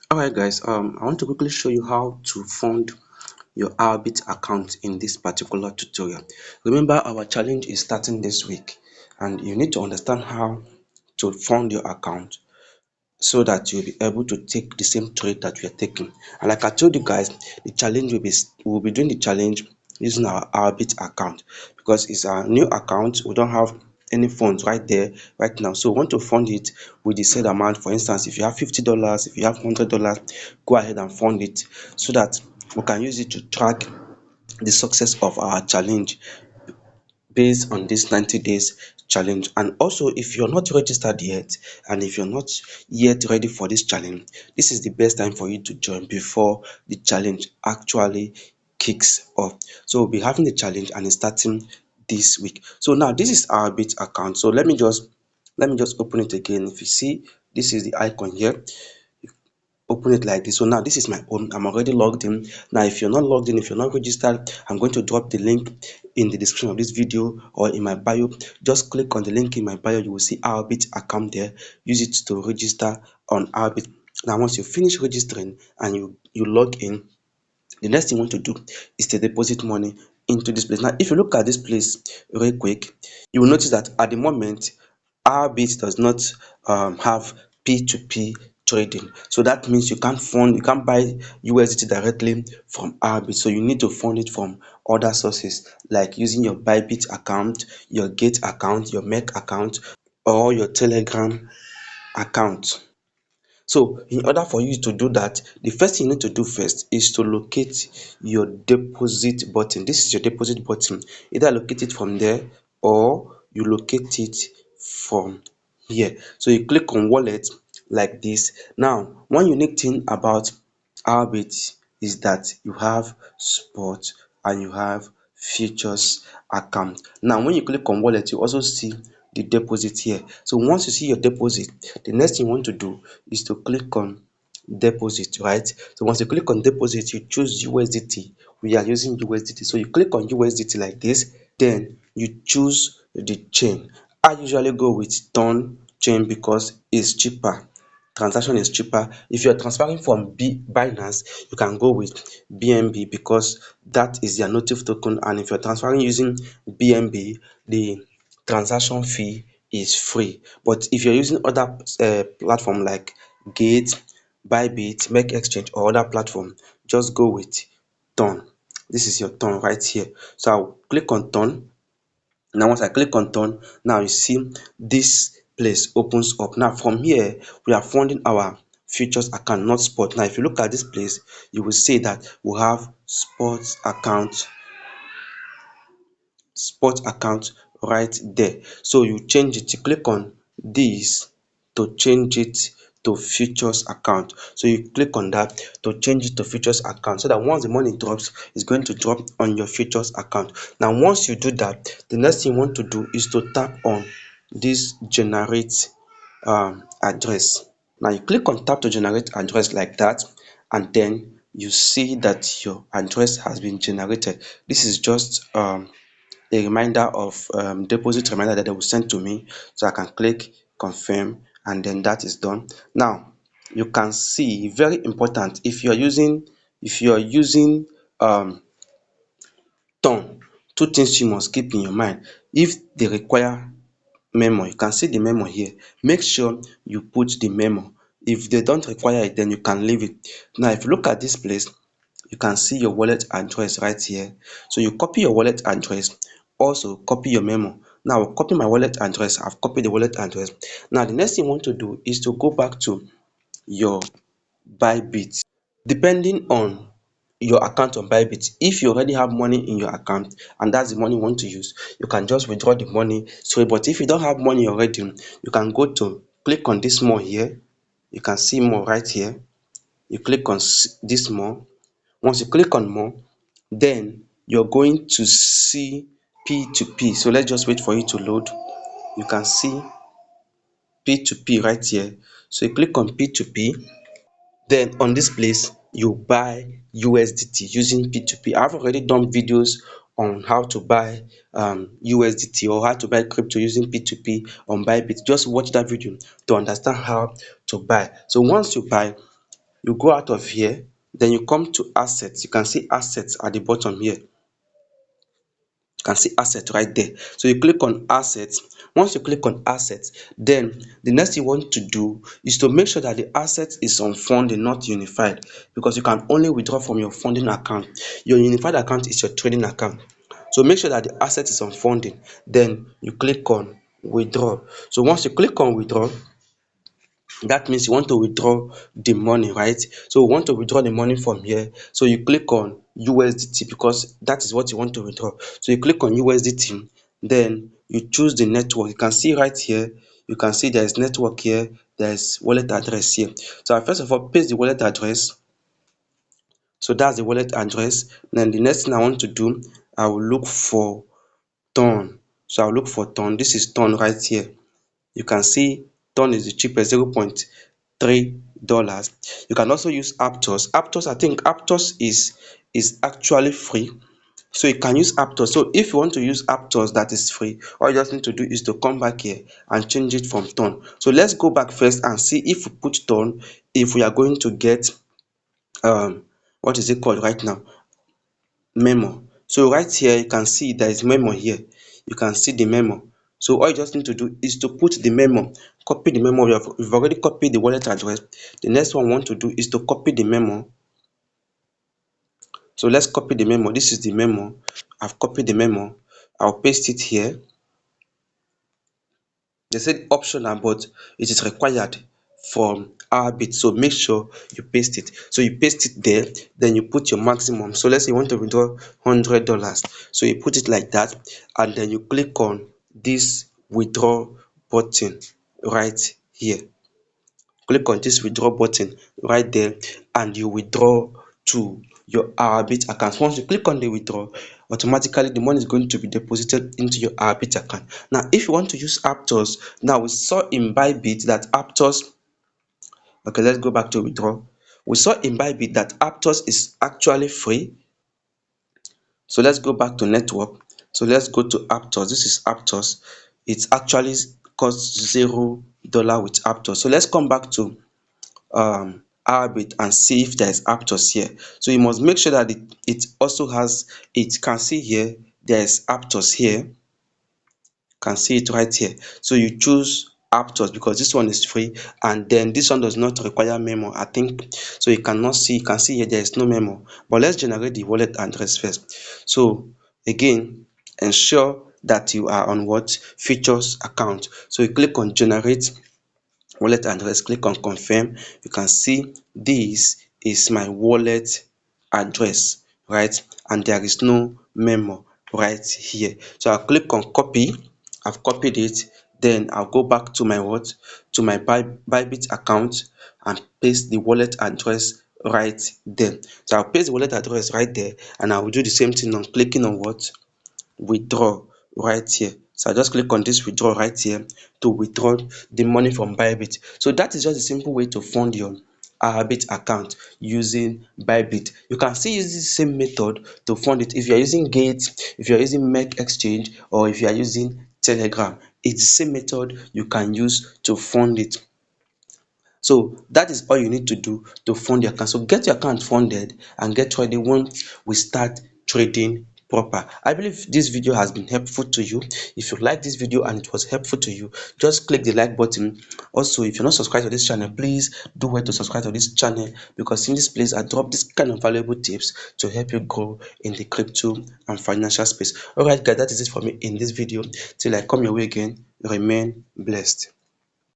Alright guys, I want to quickly show you how to fund your Ourbit account in this particular tutorial. Remember, our challenge is starting this week and you need to understand how to fund your account so that you'll be able to take the same trade that we are taking. And like I told you guys, the challenge will be doing the challenge using our Ourbit account because it's a new account. We don't have any funds right there right now. So we want to fund it with the said amount. For instance, if you have $50, if you have $100, go ahead and fund it so that we can use it to track the success of our challenge based on this 90 days challenge. And also, if you're not registered yet and if you're not yet ready for this challenge, this is the best time for you to join before the challenge actually kicks off. So we'll be having the challenge and it's starting this week. So now this is our bit account. So let me just open it again. If you see, this is the icon here, open it like this. So now this is my own. I'm already logged in. Now if you're not logged in, if you're not registered, I'm going to drop the link in the description of this video or in my bio. Just click on the link in my bio. You will see Ourbit account there. Use it to register on Ourbit. Now once you finish registering and you log in, the next thing you want to do is to deposit money into this place. Now if you look at this place real quick, you will notice that at the moment Ourbit does not have P2P trading. So that means you can't buy USDT directly from Ourbit. So you need to fund it from other sources like using your Bybit account, your Gate account, your Make account, or your Telegram account. So in order for you to do that, the first thing you need to do first is to locate your deposit button. This is your deposit button. Either locate it from there or you locate it from here. So you click on wallet like this. Now, one unique thing about Ourbit is that you have spot and you have futures account. Now, when you click on wallet, you also see the deposit here. So once you see your deposit, the next thing you want to do is to click on deposit, right? So once you click on deposit, you choose USDT. We are using USDT. So you click on USDT like this, then you choose the chain. I usually go with Ton chain because it's cheaper. Transaction is cheaper. If you're transferring from Binance, you can go with BNB because that is their native token. And if you're transferring using BNB, the transaction fee is free. But if you're using other platform like Gate, Bybit, Make Exchange or other platform, just go with Ton. This is your Ton right here. So I'll click on Ton. Now once I click on Turn, now you see this place opens up. Now from here, we are funding our futures account, not spot. Now if you look at this place, you will see that we have spot account right there. So you change it, you click on this to change it to futures account. So you click on that to change it to futures account so that once the money drops, it's going to drop on your futures account. Now once you do that, the next thing you want to do is to tap on this generate address. Now you click on tap to generate address like that, and then you see that your address has been generated. This is just a reminder of deposit reminder that they will send to me, so I can click confirm and then that is done. Now you can see, very important, if you're using um Ton, two things you must keep in your mind. If they require memo, you can see the memo here, make sure you put the memo. If they don't require it, then you can leave it. Now if you look at this place, you can see your wallet address right here. So you copy your wallet address, also copy your memo. Now I'll copy my wallet address. I've copied the wallet address. Now the next thing you want to do is to go back to your Bybit. Depending on your account on Bybit, if you already have money in your account and that's the money you want to use, you can just withdraw the money straight. But if you don't have money already, you can go to click on this more here. You can see more right here. You click on this more. Once you click on more, then you're going to see P2P. So let's just wait for it to load. You can see P2P right here. So you click on P2P. Then on this place, you buy USDT using P2P. I've already done videos on how to buy USDT or how to buy crypto using P2P on Bybit. Just watch that video to understand how to buy. So once you buy, you go out of here, then you come to assets. You can see assets at the bottom here. You can see asset right there. So you click on assets. Once you click on assets, then the next thing you want to do is to make sure that the asset is on funding, not unified, because you can only withdraw from your funding account. Your unified account is your trading account. So make sure that the asset is on funding. Then you click on withdraw. So once you click on withdraw, that means you want to withdraw the money, right? So you want to withdraw the money from here, so you click on USDT because that is what you want to withdraw. So you click on USDT, then you choose the network. You can see right here, you can see there is network here, there is wallet address here. So I first of all paste the wallet address. So that's the wallet address. Then the next thing I want to do, I will look for ton. So I'll look for ton. This is ton right here. You can see ton is the cheapest, $0.3. You can also use Aptos. I think Aptos is actually free, so you can use Aptos. So if you want to use Aptos that is free, all you just need to do is to come back here and change it from ton. So let's go back first and see if we put ton, if we are going to get what is it called right now, memo. So right here you can see there is memo here. You can see the memo. So all you just need to do is to put the memo, copy the memo. You've already copied the wallet address. The next one we want to do is to copy the memo. So let's copy the memo. This is the memo. I've copied the memo. I'll paste it here. They said optional, but it is required from Ourbit. So make sure you paste it. So you paste it there, then you put your maximum. So let's say you want to withdraw $100. So you put it like that, and then you click on this withdraw button right here. Click on this withdraw button right there, and you withdraw to your Ourbit account. Once you click on the withdraw, automatically the money is going to be deposited into your Ourbit account. Now if you want to use Aptos, now we saw in Bybit that Aptos, okay, let's go back to withdraw. We saw in Bybit that Aptos is actually free. So let's go back to network. So let's go to Aptos. This is Aptos. It actually costs $0 with Aptos. So let's come back to Ourbit and see if there is Aptos here. So you must make sure that it also has, it can see here, there is Aptos here. Can see it right here. So you choose Aptos because this one is free, and then this one does not require memo, I think. So you cannot see, you can see here there is no memo. But let's generate the wallet address first. So again, ensure that you are on what features account. So you click on generate wallet address, click on confirm. You can see this is my wallet address, right? And there is no memo right here. So I'll click on copy. I've copied it. Then I'll go back to my what, to my Bybit account, and paste the wallet address right there. So I'll paste the wallet address right there, and I will do the same thing on clicking on what, withdraw right here. So I just click on this withdraw right here to withdraw the money from Bybit. So that is just a simple way to fund your Ourbit account using Bybit. You can still use the same method to fund it if you are using Gate, if you are using Make Exchange, or if you are using Telegram. It's the same method you can use to fund it. So that is all you need to do to fund your account. So get your account funded and get ready once we start trading proper. I believe this video has been helpful to you. If you like this video and it was helpful to you, just click the like button. Also, if you're not subscribed to this channel, please do well to subscribe to this channel, because in this place I drop this kind of valuable tips to help you grow in the crypto and financial space. All right guys, that is it for me in this video. Till I come your way again, remain blessed.